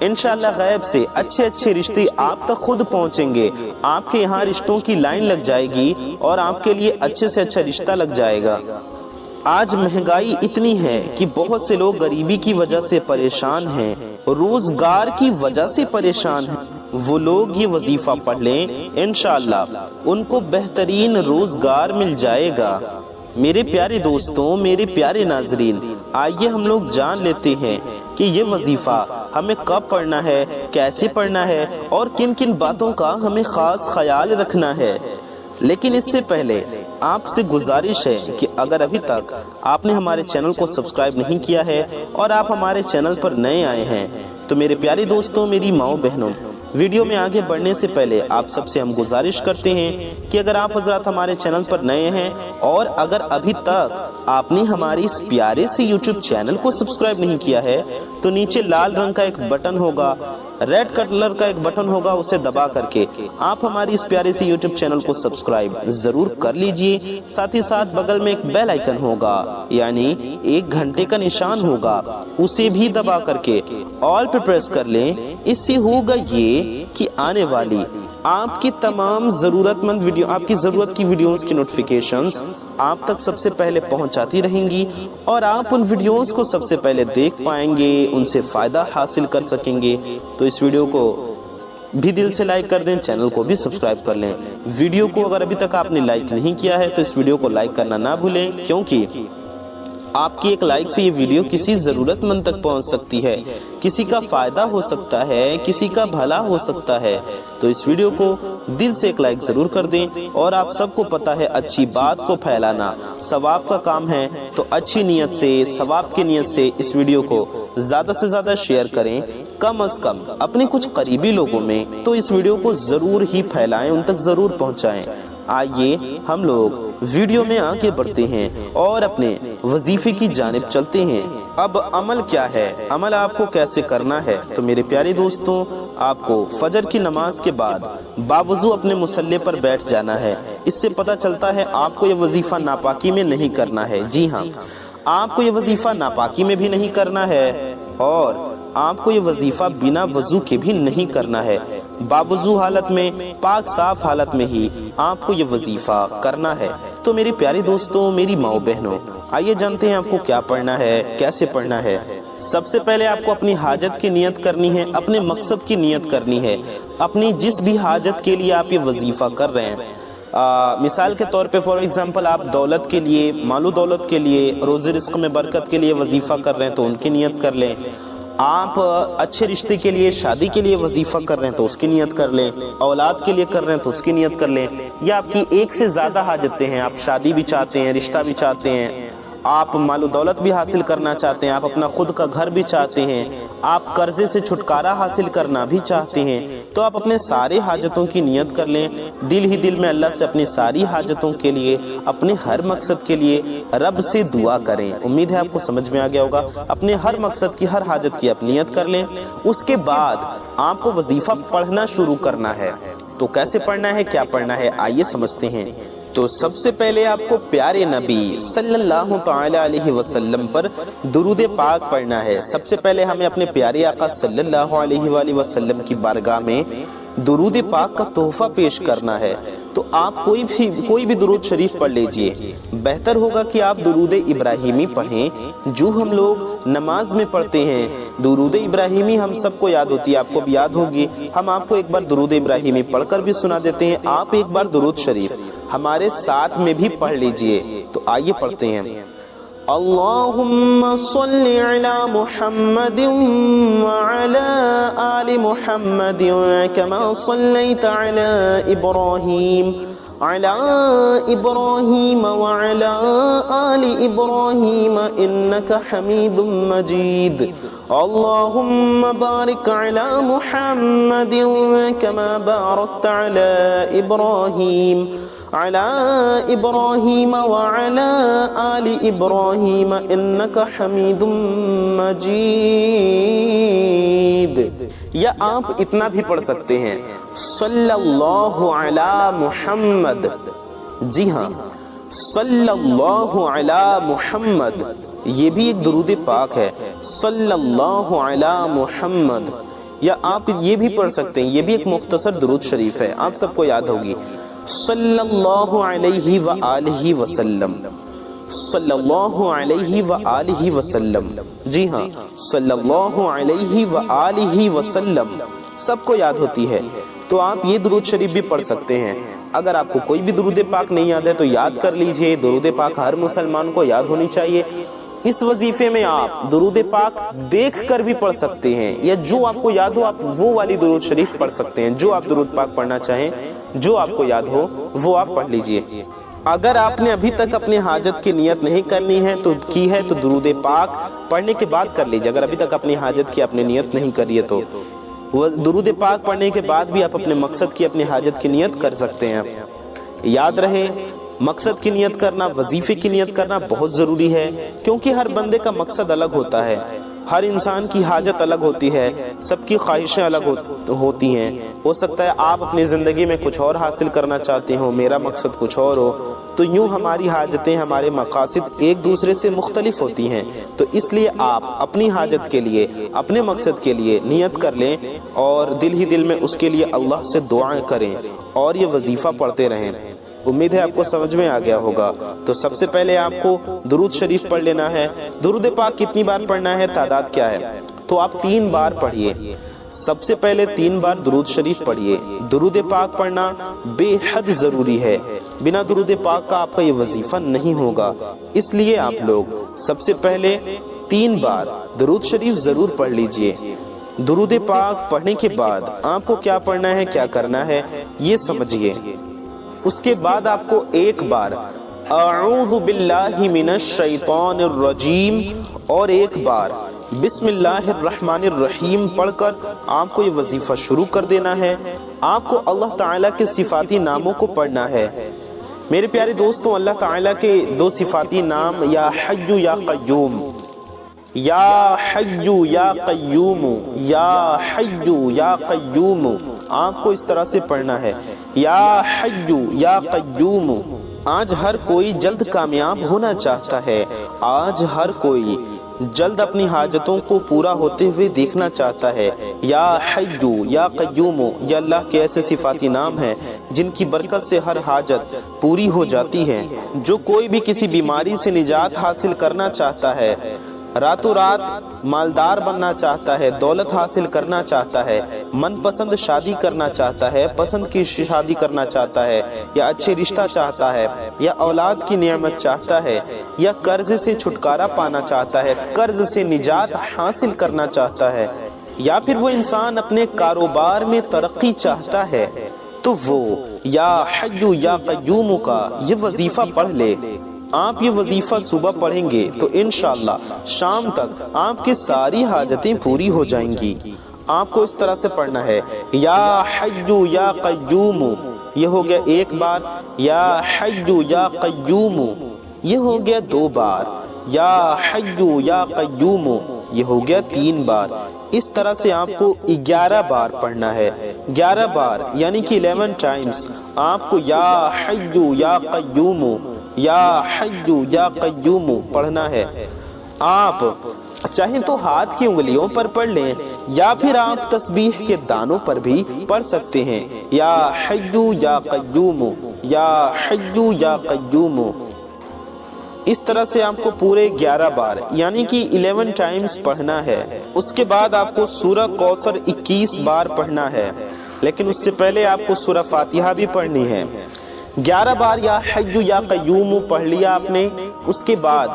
انشاءاللہ غیب سے اچھے اچھے رشتے آپ تک خود پہنچیں گے. آپ کے یہاں رشتوں کی لائن لگ جائے گی اور آپ کے لیے اچھے سے اچھا رشتہ لگ جائے گا. آج مہنگائی اتنی ہے کہ بہت سے لوگ غریبی کی وجہ سے پریشان ہیں, روزگار کی وجہ سے پریشان ہیں. وہ لوگ یہ وظیفہ پڑھ لیں, انشاءاللہ ان کو بہترین روزگار مل جائے گا. میرے پیارے دوستوں, میرے پیارے ناظرین, آئیے ہم لوگ جان لیتے ہیں کہ یہ وظیفہ ہمیں کب پڑھنا ہے, کیسے پڑھنا ہے اور کن کن باتوں کا ہمیں خاص خیال رکھنا ہے. لیکن اس سے پہلے آپ سے گزارش ہے کہ اگر ابھی تک آپ نے ہمارے چینل کو سبسکرائب نہیں کیا ہے اور آپ ہمارے چینل پر نئے آئے ہیں تو میرے پیارے دوستوں, میری ماؤں بہنوں, ویڈیو میں آگے بڑھنے سے پہلے آپ سب سے ہم گزارش کرتے ہیں کہ اگر آپ حضرات ہمارے چینل پر نئے ہیں اور اگر ابھی تک آپ نے ہماری اس پیارے سے یوٹیوب چینل کو سبسکرائب نہیں کیا ہے تو نیچے لال رنگ کا ایک بٹن ہوگا, ریڈ کلر کا ایک بٹن ہوگا, اسے دبا کر کے آپ ہماری اس پیارے سے یوٹیوب چینل کو سبسکرائب ضرور کر لیجئے. ساتھ ہی ساتھ بغل میں ایک بیل آئیکن ہوگا, یعنی 1 گھنٹے کا نشان ہوگا, اسے بھی دبا کر کے آل پہ پریس کر لیں. اس سے ہوگا یہ کہ آنے والی آپ کی تمام ضرورت مند ویڈیو, آپ کی ضرورت کی ویڈیوز کی نوٹیفیکیشنز آپ تک سب سے پہلے پہنچاتی رہیں گی اور آپ ان ویڈیوز کو سب سے پہلے دیکھ پائیں گے, ان سے فائدہ حاصل کر سکیں گے. تو اس ویڈیو کو بھی دل سے لائک کر دیں, چینل کو بھی سبسکرائب کر لیں. ویڈیو کو اگر ابھی تک آپ نے لائک نہیں کیا ہے تو اس ویڈیو کو لائک کرنا نہ بھولیں, کیونکہ آپ کی ایک لائک سے یہ ویڈیو کسی ضرورت مند تک پہنچ سکتی ہے, کسی کا فائدہ ہو سکتا ہے, کسی کا بھلا ہو سکتا ہے. تو اس ویڈیو کو دل سے ایک لائک ضرور کر دیں. اور آپ سب کو پتا ہے اچھی بات کو پھیلانا ثواب کا کام ہے, تو اچھی نیت سے, ثواب کی نیت سے اس ویڈیو کو زیادہ سے زیادہ شیئر کریں, کم از کم اپنے کچھ قریبی لوگوں میں تو اس ویڈیو کو ضرور ہی پھیلائیں, ان تک ضرور پہنچائیں. آئیے ہم لوگ ویڈیو میں آگے بڑھتے ہیں اور اپنے وظیفے کی جانب چلتے ہیں. اب عمل کیا ہے, عمل آپ کو کیسے کرنا ہے؟ تو میرے پیارے دوستوں, آپ کو فجر کی نماز کے بعد باوضو اپنے مصلی پر بیٹھ جانا ہے. اس سے پتہ چلتا ہے آپ کو یہ وظیفہ ناپاکی میں نہیں کرنا ہے. جی ہاں, آپ کو یہ وظیفہ ناپاکی میں بھی نہیں کرنا ہے اور آپ کو یہ وظیفہ بنا وضو کے بھی نہیں کرنا ہے. باوضو حالت میں, پاک صاف حالت میں ہی آپ کو یہ وظیفہ کرنا ہے. تو میری پیاری دوستوں, میری ماؤں بہنوں, آئیے جانتے ہیں آپ کو کیا پڑھنا ہے, کیسے پڑھنا ہے. سب سے پہلے آپ کو اپنی حاجت کی نیت کرنی ہے, اپنے مقصد کی نیت کرنی ہے. اپنی جس بھی حاجت کے لیے آپ یہ وظیفہ کر رہے ہیں, مثال کے طور پہ فار ایگزامپل آپ دولت کے لیے, مال و دولت کے لیے, روزی رزق میں برکت کے لیے وظیفہ کر رہے ہیں تو ان کی نیت کر لیں. آپ اچھے رشتے کے لیے, شادی کے لیے وظیفہ کر رہے ہیں تو اس کی نیت کر لیں. اولاد کے لیے کر رہے ہیں تو اس کی نیت کر لیں. یا آپ کی ایک سے زیادہ حاجتیں ہیں, آپ شادی بھی چاہتے ہیں, رشتہ بھی چاہتے ہیں, آپ مال و دولت بھی حاصل کرنا چاہتے ہیں, آپ اپنا خود کا گھر بھی چاہتے ہیں, آپ قرضے سے چھٹکارا حاصل کرنا بھی چاہتے ہیں, تو آپ اپنے سارے حاجتوں کی نیت کر لیں. دل ہی دل میں اللہ سے اپنی ساری حاجتوں کے لیے, اپنے ہر مقصد کے لیے رب سے دعا کریں. امید ہے آپ کو سمجھ میں آ گیا ہوگا. اپنے ہر مقصد کی, ہر حاجت کی آپ نیت کر لیں. اس کے بعد آپ کو وظیفہ پڑھنا شروع کرنا ہے. تو کیسے پڑھنا ہے, کیا پڑھنا ہے, آئیے سمجھتے ہیں. تو سب سے پہلے آپ کو پیارے نبی صلی اللہ تعالی علیہ وسلم پر درود پاک پڑھنا ہے. سب سے پہلے ہمیں اپنے پیارے آقا صلی اللہ علیہ وآلہ وسلم کی بارگاہ میں درود پاک کا تحفہ پیش کرنا ہے. تو آپ کوئی بھی درود شریف پڑھ لیجئے. بہتر ہوگا کہ آپ درود ابراہیمی پڑھیں جو ہم لوگ نماز میں پڑھتے ہیں. درود ابراہیمی ہم سب کو یاد ہوتی ہے, آپ کو بھی یاد ہوگی. ہم آپ کو ایک بار درود ابراہیمی پڑھ کر بھی سنا دیتے ہیں. آپ ایک بار درود شریف ہمارے ساتھ میں بھی پڑھ لیجئے. تو آئیے پڑھتے ہیں. اللہم صلی علی محمد وعلی آل محمد کما صلیت علی ابراہیم وعلی آل ابراہیم انک حمید مجید. اللہم بارک علی محمد کما بارکت علی ابراہیم وعلی آل ابراہیم انک حمید مجید. یا آپ اتنا بھی پڑھ سکتے ہیں, صلی اللہ علی محمد. جی ہاں, صلی اللہ علی محمد یہ بھی ایک درود پاک ہے. صلی اللہ علی محمد یا آپ یہ بھی پڑھ سکتے ہیں، یہ بھی ایک مختصر درود شریف ہے، آپ سب کو یاد ہوگی، صلی اللہ علیہ وآلہ وسلم، صلی اللہ علیہ وآلہ وسلم، جی ہاں صلی اللہ علیہ وآلہ وسلم سب کو یاد ہوتی ہے، تو آپ یہ درود شریف بھی پڑھ سکتے ہیں۔ اگر آپ کو کوئی بھی درود پاک نہیں یاد ہے تو یاد کر لیجئے، درود پاک ہر مسلمان کو یاد ہونی چاہیے۔ اس وظیفے میں آپ درود پاک دیکھ کر بھی پڑھ سکتے ہیں، یا جو آپ کو یاد ہو آپ وہ والی درود شریف پڑھ سکتے ہیں، جو آپ درود پاک پڑھنا چاہیں، جو آپ کو یاد ہو وہ آپ پڑھ لیجئے۔ اگر آپ نے ابھی تک اپنے حاجت کی نیت نہیں کرنی ہے تو درود پاک پڑھنے کے بعد کر لیجئے۔ اگر ابھی تک اپنی حاجت کی اپنی نیت نہیں کری ہے تو درود پاک پڑھنے کے بعد بھی آپ اپنے مقصد کی اپنی حاجت کی نیت کر سکتے ہیں۔ یاد رہے، مقصد کی نیت کرنا، وظیفے کی نیت کرنا بہت ضروری ہے، کیونکہ ہر بندے کا مقصد الگ ہوتا ہے، ہر انسان کی حاجت الگ ہوتی ہے، سب کی خواہشیں الگ ہوتی ہیں۔ ہو سکتا ہے آپ اپنی زندگی میں کچھ اور حاصل کرنا چاہتے ہو، میرا مقصد کچھ اور ہو، تو یوں ہماری حاجتیں، ہمارے مقاصد ایک دوسرے سے مختلف ہوتی ہیں۔ تو اس لیے آپ اپنی حاجت کے لیے، اپنے مقصد کے لیے نیت کر لیں اور دل ہی دل میں اس کے لیے اللہ سے دعائیں کریں اور یہ وظیفہ پڑھتے رہیں۔ امید ہے آپ کو سمجھ میں آ گیا ہوگا۔ تو سب سے پہلے آپ کو درود شریف پڑھ لینا ہے۔ درود پاک کتنی بار پڑھنا ہے، تعداد کیا ہے؟ تو آپ 3 بار پڑھیے۔ سب سے پہلے 3 بار درود شریف پڑھیے۔ درود پاک پڑھنا بے حد ضروری ہے، بنا درود پاک کا آپ کا یہ وظیفہ نہیں ہوگا۔ اس لیے آپ لوگ سب سے پہلے 3 بار درود شریف ضرور پڑھ لیجئے۔ درود پاک پڑھنے کے بعد آپ کو کیا پڑھنا ہے، کیا کرنا ہے، یہ سمجھیے۔ اس کے بعد آپ کو 1 بار اعوذ باللہ من الشیطان الرجیم اور 1 بار بسم اللہ الرحمن الرحیم پڑھ کر آپ کو یہ وظیفہ شروع کر دینا ہے۔ آپ کو اللہ تعالیٰ کے صفاتی ناموں کو پڑھنا ہے۔ میرے پیارے دوستوں، اللہ تعالیٰ کے 2 صفاتی نام یا حی یا قیوم، یا حی یا قیوم، یا حی یا قیوم، آپ کو اس طرح سے پڑھنا ہے، یا حی یا قیوم۔ آج ہر کوئی جلد کامیاب ہونا چاہتا ہے، آج ہر کوئی جلد اپنی حاجتوں کو پورا ہوتے ہوئے دیکھنا چاہتا ہے۔ یا حی یا قیوم، یہ اللہ کے ایسے صفاتی نام ہیں جن کی برکت سے ہر حاجت پوری ہو جاتی ہے۔ جو کوئی بھی کسی بیماری سے نجات حاصل کرنا چاہتا ہے، راتوں رات مالدار بننا چاہتا ہے، دولت حاصل کرنا چاہتا ہے، من پسند شادی کرنا چاہتا ہے، پسند کی شادی کرنا چاہتا ہے، یا اچھے رشتہ چاہتا ہے، یا اولاد کی نعمت چاہتا ہے، یا قرض سے چھٹکارا پانا چاہتا ہے، قرض سے نجات حاصل کرنا چاہتا ہے، یا پھر وہ انسان اپنے کاروبار میں ترقی چاہتا ہے، تو وہ یا حی یا قیوم کا یہ وظیفہ پڑھ لے۔ آپ یہ وظیفہ صبح پڑھیں گے تو انشاءاللہ شام تک آپ کی ساری حاجتیں پوری ہو جائیں گی۔ آپ کو اس طرح سے پڑھنا ہے، یا حی یا قیوم، یہ ہو گیا 1 بار، یا حی یا قیوم یہ ہو گیا 2 بار، یا حی یا قیوم یہ ہو گیا 3 بار۔ اس طرح سے آپ کو 11 بار پڑھنا ہے۔ 11 بار یعنی کہ 11 ٹائمز آپ کو یا حی یا قیوم، یا حی یا قیوم پڑھنا ہے۔ آپ چاہیں تو ہاتھ کی انگلیوں پر پڑھ لیں، یا پھر آپ تسبیح کے دانوں پر بھی پڑھ سکتے ہیں، یا حی یا قیوم، یا حی یا قیوم۔ اس طرح سے آپ کو پورے 11 بار یعنی کہ 11 ٹائمز پڑھنا ہے۔ اس کے بعد آپ کو سورہ کوثر 21 بار پڑھنا ہے، لیکن اس سے پہلے آپ کو سورہ فاتحہ بھی پڑھنی ہے۔ 11 بار یا حی یا قیوم پڑھ لیا آپ نے، اس کے بعد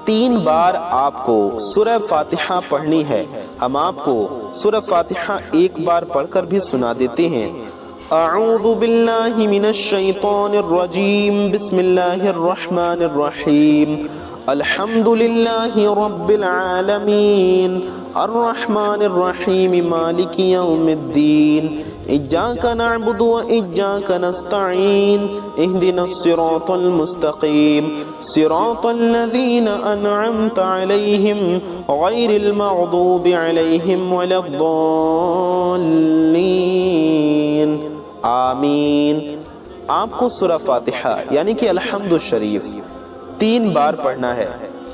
3 بار آپ کو سورہ فاتحہ پڑھنی ہے۔ ہم آپ کو سورہ فاتحہ 1 بار پڑھ کر بھی سنا دیتے ہیں۔ اعوذ باللہ من الشیطان الرجیم، بسم اللہ الرحمن الرحیم، الحمد للہ رب العالمین، الرحمن الرحیم، مالک یوم الدین، اجاک نعبد و اجاک نستعین، اہدنا الصراط المستقیم، صراط الذین انعمت علیہم غیر المغضوب علیہم ولا الضالین، آمین۔ آپ کو سورہ فاتحہ یعنی کہ الحمد شریف 3 بار پڑھنا ہے،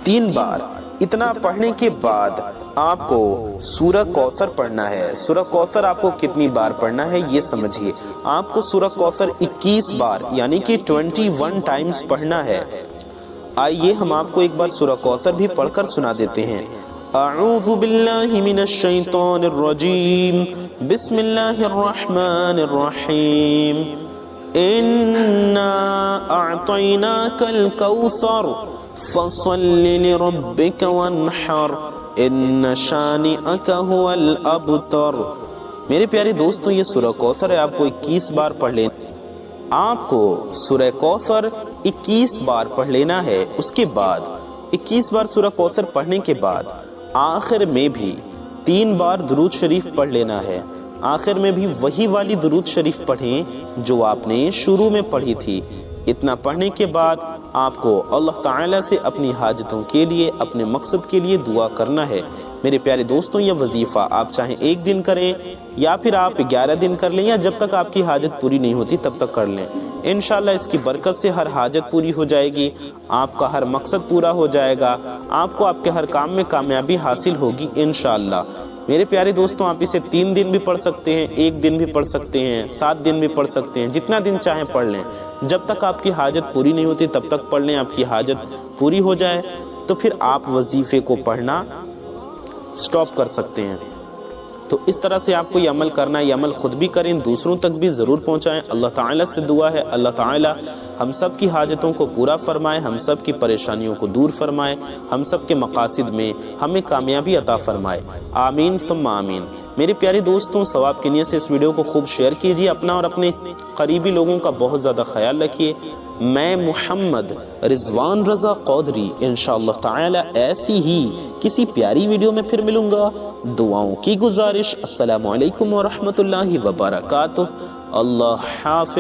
3 بار۔ اتنا پڑھنے کے بعد آپ کو سورہ کوثر پڑھنا ہے۔ سورہ کوثر آپ کو کتنی بار پڑھنا ہے یہ سمجھیے۔ آپ کو سورہ کوثر 21 بار یعنی کہ 21 ٹائمز پڑھنا ہے۔ آئیے ہم آپ کو ایک بار سورہ کوثر بھی پڑھ کر سنا دیتے ہیں۔ اعوذ باللہ من الشیطان الرجیم، بسم اللہ الرحمن الرحیم، انا اعطیناک الکوثر فصل لربک وانحر ان شانئک هو الابتر۔ میرے پیارے دوستو یہ سورہ کوثر ہے، آپ کو 21 بار پڑھ لینا۔ آپ کو سورہ کوثر 21 بار پڑھ لینا ہے۔ اس کے بعد 21 بار سورہ کوثر پڑھنے کے بعد آخر میں بھی 3 بار درود شریف پڑھ لینا ہے۔ آخر میں بھی وہی والی درود شریف پڑھیں جو آپ نے شروع میں پڑھی تھی۔ اتنا پڑھنے کے بعد آپ کو اللہ تعالیٰ سے اپنی حاجتوں کے لیے، اپنے مقصد کے لیے دعا کرنا ہے۔ میرے پیارے دوستوں یہ وظیفہ آپ چاہیں 1 دن کریں یا پھر آپ 11 دن کر لیں، یا جب تک آپ کی حاجت پوری نہیں ہوتی تب تک کر لیں۔ انشاءاللہ اس کی برکت سے ہر حاجت پوری ہو جائے گی، آپ کا ہر مقصد پورا ہو جائے گا، آپ کو آپ کے ہر کام میں کامیابی حاصل ہوگی انشاءاللہ۔ میرے پیارے دوستوں آپ اسے 3 دن بھی پڑھ سکتے ہیں، 1 دن بھی پڑھ سکتے ہیں، 7 دن بھی پڑھ سکتے ہیں، جتنا دن چاہیں پڑھ لیں۔ جب تک آپ کی حاجت پوری نہیں ہوتی تب تک پڑھ لیں، آپ کی حاجت پوری ہو جائے تو پھر آپ وظیفے کو پڑھنا سٹاپ کر سکتے ہیں۔ تو اس طرح سے آپ کو یہ عمل کرنا ہے، یہ عمل خود بھی کریں، دوسروں تک بھی ضرور پہنچائیں۔ اللہ تعالیٰ سے دعا ہے اللہ تعالیٰ ہم سب کی حاجتوں کو پورا فرمائے، ہم سب کی پریشانیوں کو دور فرمائے، ہم سب کے مقاصد میں ہمیں کامیابی عطا فرمائے، آمین ثم آمین۔ میرے پیارے دوستوں ثواب کی نیت سے اس ویڈیو کو خوب شیئر کیجیے، اپنا اور اپنے قریبی لوگوں کا بہت زیادہ خیال رکھیے۔ میں محمد رضوان رضا قادری انشاءاللہ تعالی ایسی ہی کسی پیاری ویڈیو میں پھر ملوں گا۔ دعاؤں کی گزارش، السلام علیکم ورحمۃ اللہ وبرکاتہ۔ اللہ حافظ۔